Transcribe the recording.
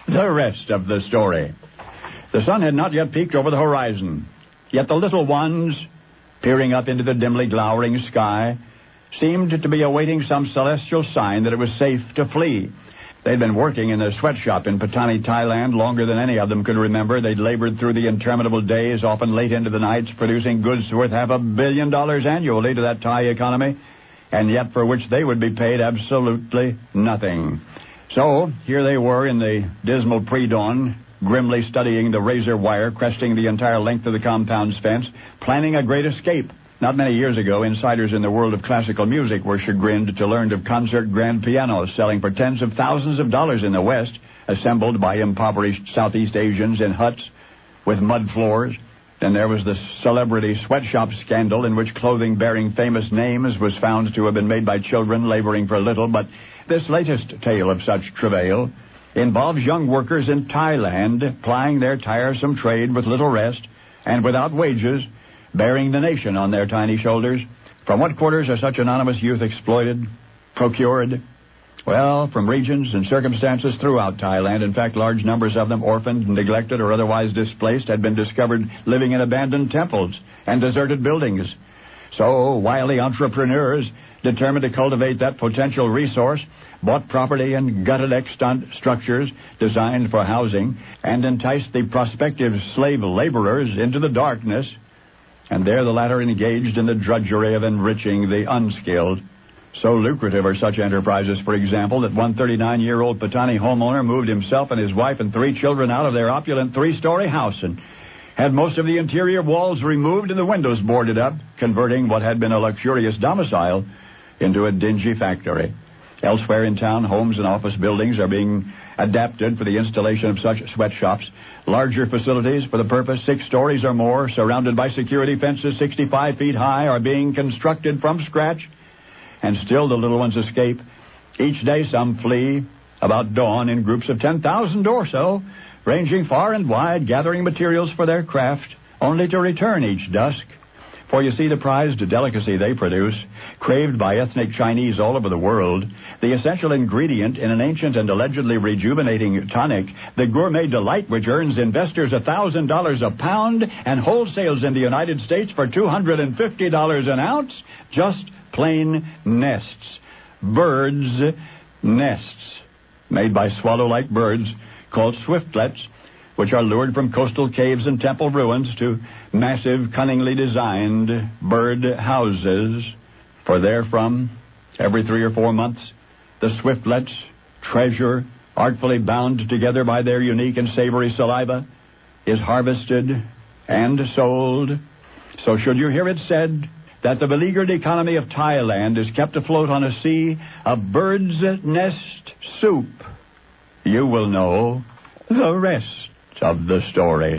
The rest of the story. The sun had not yet peaked over the horizon, yet the little ones, peering up into the dimly glowering sky, seemed to be awaiting some celestial sign that it was safe to flee. They'd been working in a sweatshop in Patani, Thailand, longer than any of them could remember. They'd labored through the interminable days, often late into the nights, producing goods worth $500 million annually to that Thai economy, and yet for which they would be paid absolutely nothing. So, here they were in the dismal pre-dawn, grimly studying the razor wire cresting the entire length of the compound's fence, planning a great escape. Not many years ago, insiders in the world of classical music were chagrined to learn of concert grand pianos selling for tens of thousands of dollars in the West, assembled by impoverished Southeast Asians in huts with mud floors. Then there was the celebrity sweatshop scandal in which clothing bearing famous names was found to have been made by children laboring for little. But this latest tale of such travail involves young workers in Thailand plying their tiresome trade with little rest and without wages, bearing the nation on their tiny shoulders. From what quarters are such anonymous youth exploited, procured? Well, from regions and circumstances throughout Thailand. In fact, large numbers of them, orphaned, neglected, or otherwise displaced, had been discovered living in abandoned temples and deserted buildings. So, wily entrepreneurs, determined to cultivate that potential resource, bought property and gutted extant structures designed for housing and enticed the prospective slave laborers into the darkness, and there the latter engaged in the drudgery of enriching the unskilled. So lucrative are such enterprises, for example, that one 39-year-old Patani homeowner moved himself and his wife and 3 children out of their opulent 3-story house and had most of the interior walls removed and the windows boarded up, converting what had been a luxurious domicile into a dingy factory. Elsewhere in town, homes and office buildings are being adapted for the installation of such sweatshops. Larger facilities for the purpose, 6 stories or more, surrounded by security fences 65 feet high, are being constructed from scratch. And still the little ones escape. Each day some flee, about dawn, in groups of 10,000 or so, ranging far and wide, gathering materials for their craft, only to return each dusk. For you see, the prized delicacy they produce, craved by ethnic Chinese all over the world, the essential ingredient in an ancient and allegedly rejuvenating tonic, the gourmet delight which earns investors $1,000 a pound and wholesales in the United States for $250 an ounce, just plain nests. Birds' nests, made by swallow-like birds called swiftlets, which are lured from coastal caves and temple ruins to massive, cunningly designed bird houses. For therefrom, every 3 or 4 months, the swiftlets, treasure, artfully bound together by their unique and savory saliva, is harvested and sold. So should you hear it said that the beleaguered economy of Thailand is kept afloat on a sea of bird's nest soup, you will know the rest of the story.